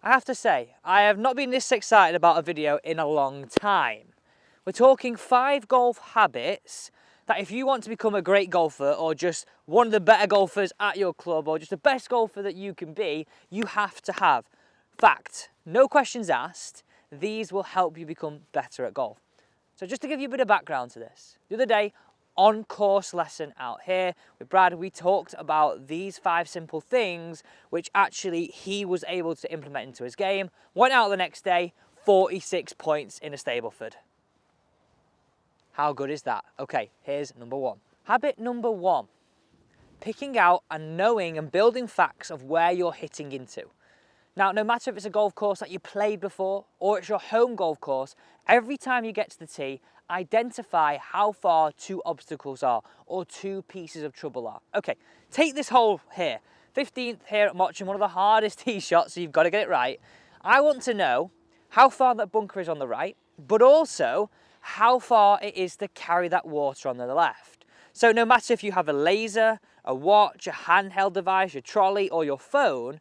I have to say, I have not been this excited about a video in a long time. We're talking 5 golf habits that if you want to become a great golfer or just one of the better golfers at your club or just the best golfer that you can be, you have to have. Fact, no questions asked, these will help you become better at golf. So just to give you a bit of background to this, the other day, on-course lesson out here with Brad, we talked about these 5 simple things which actually he was able to implement into his game. Went out the next day, 46 points in a Stableford. How good is that? Okay, here's number 1. Habit number 1, picking out and knowing and building facts of where you're hitting into. Now, no matter if it's a golf course that you played before or it's your home golf course, every time you get to the tee, identify how far 2 obstacles are or 2 pieces of trouble are. Okay, take this hole here. 15th here at Mottram, one of the hardest tee shots, so you've got to get it right. I want to know how far that bunker is on the right, but also how far it is to carry that water on the left. So no matter if you have a laser, a watch, a handheld device, your trolley or your phone,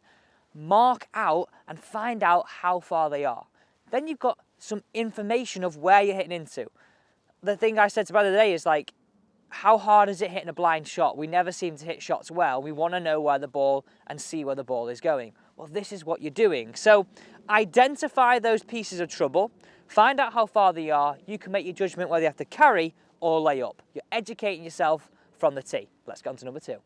mark out and find out how far they are. Then you've got some information of where you're hitting into. The thing I said to Brad the other day is like, how hard is it hitting a blind shot? We never seem to hit shots well. We want to know where the ball and see where the ball is going. Well, this is what you're doing. So identify those pieces of trouble, find out how far they are. You can make your judgment whether you have to carry or lay up. You're educating yourself from the tee. Let's go on to number 2.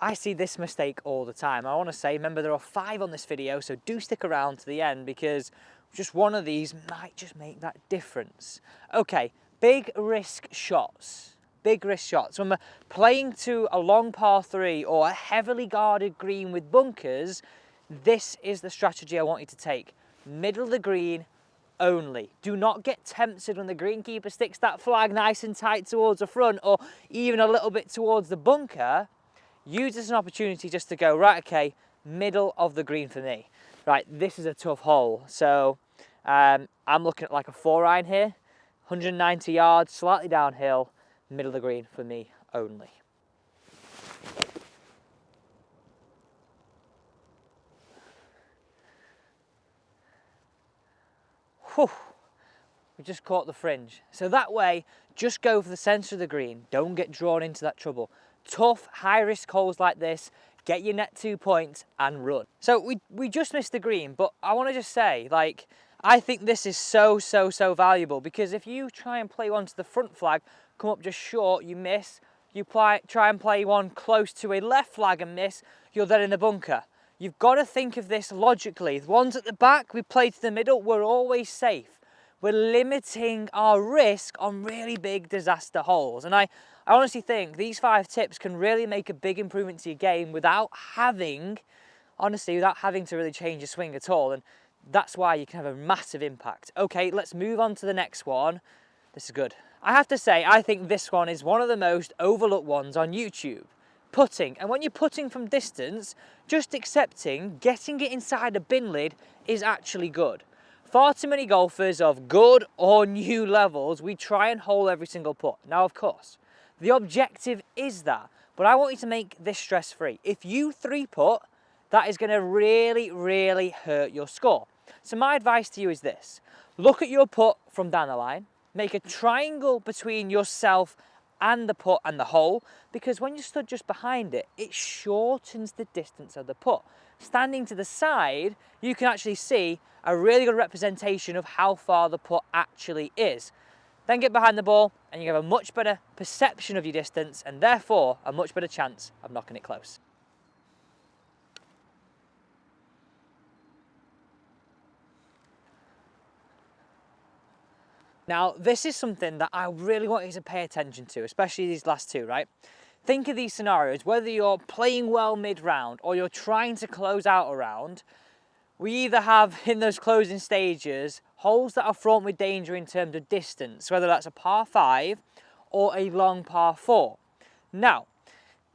I see this mistake all the time. I want to say, remember there are 5 on this video, so do stick around to the end because just one of these might just make that difference. Okay, big risk shots. Big risk shots. When we're playing to a long par 3 or a heavily guarded green with bunkers, this is the strategy I want you to take. Middle of the green only. Do not get tempted when the greenkeeper sticks that flag nice and tight towards the front or even a little bit towards the bunker. Use this as an opportunity just to go, right, okay, middle of the green for me. Right, this is a tough hole. So I'm looking at like a 4-iron here, 190 yards, slightly downhill, middle of the green for me only. Whew, we just caught the fringe. So that way, just go for the centre of the green. Don't get drawn into that trouble. Tough, high-risk holes like this, get your net 2 points and run. So we just missed the green, but I want to just say, like, I think this is so valuable because if you try and play one to the front flag, come up just short, you miss. You try and play one close to a left flag and miss, you're then in the bunker. You've got to think of this logically. The ones at the back, we play to the middle, we're always safe. We're limiting our risk on really big disaster holes. And I honestly think these 5 tips can really make a big improvement to your game without having to really change your swing at all. And that's why you can have a massive impact. Okay, let's move on to the next one. This is good. I have to say, I think this one is one of the most overlooked ones on YouTube. Putting. And when you're putting from distance, just accepting getting it inside a bin lid is actually good. Far too many golfers of good or new levels, we try and hole every single putt. Now, of course, the objective is that, but I want you to make this stress-free. If you 3-putt, that is going to really hurt your score. So my advice to you is this. Look at your putt from down the line, make a triangle between yourself and the putt and the hole, because when you stood just behind it, it shortens the distance of the putt. Standing to the side, you can actually see a really good representation of how far the putt actually is. Then get behind the ball and you have a much better perception of your distance and therefore a much better chance of knocking it close. Now, this is something that I really want you to pay attention to, especially these last 2, right? Think of these scenarios, whether you're playing well mid-round or you're trying to close out a round, we either have, in those closing stages, holes that are fraught with danger in terms of distance, whether that's a par 5 or a long par 4. Now,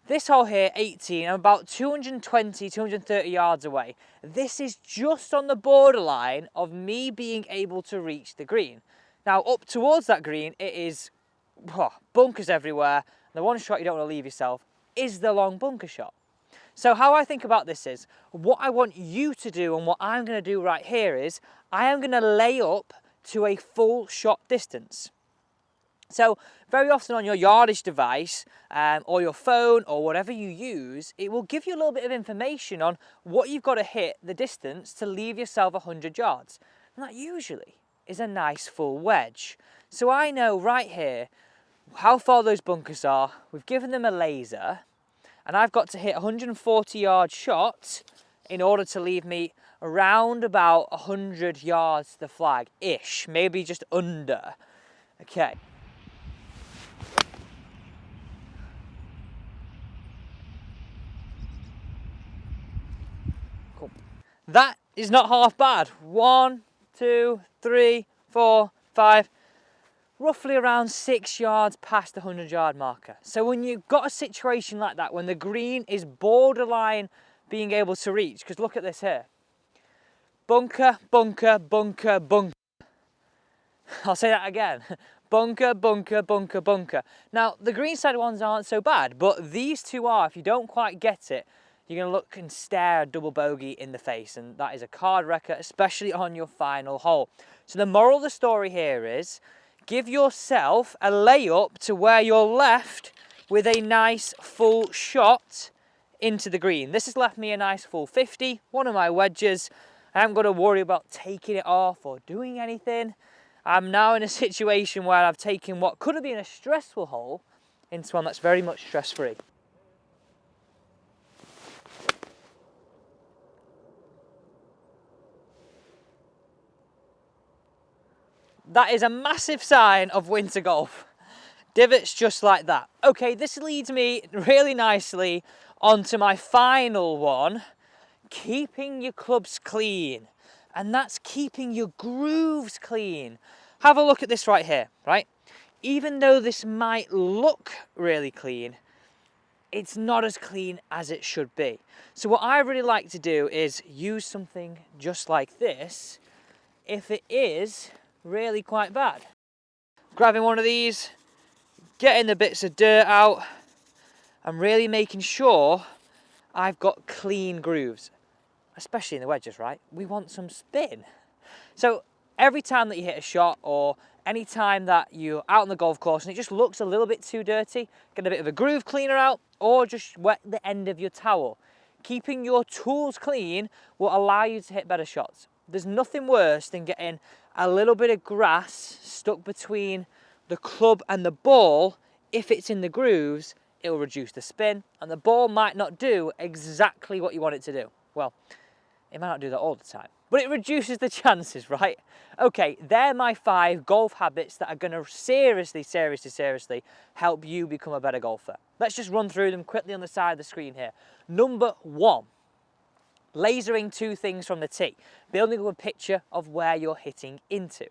this hole here, 18, I'm about 220, 230 yards away. This is just on the borderline of me being able to reach the green. Now, up towards that green, it is bunkers everywhere. The one shot you don't want to leave yourself is the long bunker shot. So how I think about this is, what I want you to do and what I'm going to do right here is, I am going to lay up to a full shot distance. So very often on your yardage device or your phone or whatever you use, it will give you a little bit of information on what you've got to hit the distance to leave yourself 100 yards. And that usually is a nice full wedge. So I know right here how far those bunkers are. We've given them a laser and I've got to hit a 140 yard shot in order to leave me around about 100 yards to the flag-ish, maybe just under. Okay. Cool. That is not half bad. 1, 2, 3, 4, 5, roughly around 6 yards past the 100 yard marker. So when you've got a situation like that, when the green is borderline being able to reach, because look at this here. Bunker, bunker, bunker, bunker. I'll say that again. Bunker, bunker, bunker, bunker. Now, the green side ones aren't so bad, but these two are. If you don't quite get it, you're going to look and stare a double bogey in the face, and that is a card wrecker, especially on your final hole. So the moral of the story here is, give yourself a layup to where you're left with a nice full shot into the green. This has left me a nice full 50, one of my wedges. I haven't got to worry about taking it off or doing anything. I'm now in a situation where I've taken what could have been a stressful hole into one that's very much stress-free. That is a massive sign of winter golf. Divots just like that. Okay, this leads me really nicely onto my final one, keeping your clubs clean. And that's keeping your grooves clean. Have a look at this right here, right? Even though this might look really clean, it's not as clean as it should be. So what I really like to do is use something just like this if it is really quite bad. Grabbing one of these, getting the bits of dirt out, and really making sure I've got clean grooves. Especially in the wedges, right? We want some spin. So every time that you hit a shot, or any time that you're out on the golf course and it just looks a little bit too dirty, get a bit of a groove cleaner out, or just wet the end of your towel. Keeping your tools clean will allow you to hit better shots. There's nothing worse than getting a little bit of grass stuck between the club and the ball. If it's in the grooves, it will reduce the spin, and the ball might not do exactly what you want it to do. Well, it might not do that all the time, but it reduces the chances, right? Okay, they're my 5 golf habits that are going to seriously help you become a better golfer. Let's just run through them quickly on the side of the screen here. Number 1, lasering 2 things from the tee, building up a picture of where you're hitting into.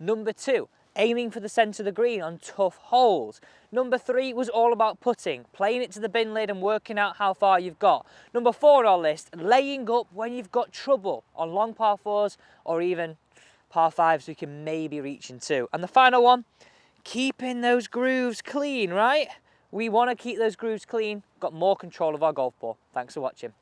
Number 2, aiming for the centre of the green on tough holes. Number 3 was all about putting, playing it to the bin lid and working out how far you've got. Number 4 on our list, laying up when you've got trouble on long par 4s or even par 5s we can maybe reach into. And the final one, keeping those grooves clean, right? We want to keep those grooves clean, got more control of our golf ball. Thanks for watching.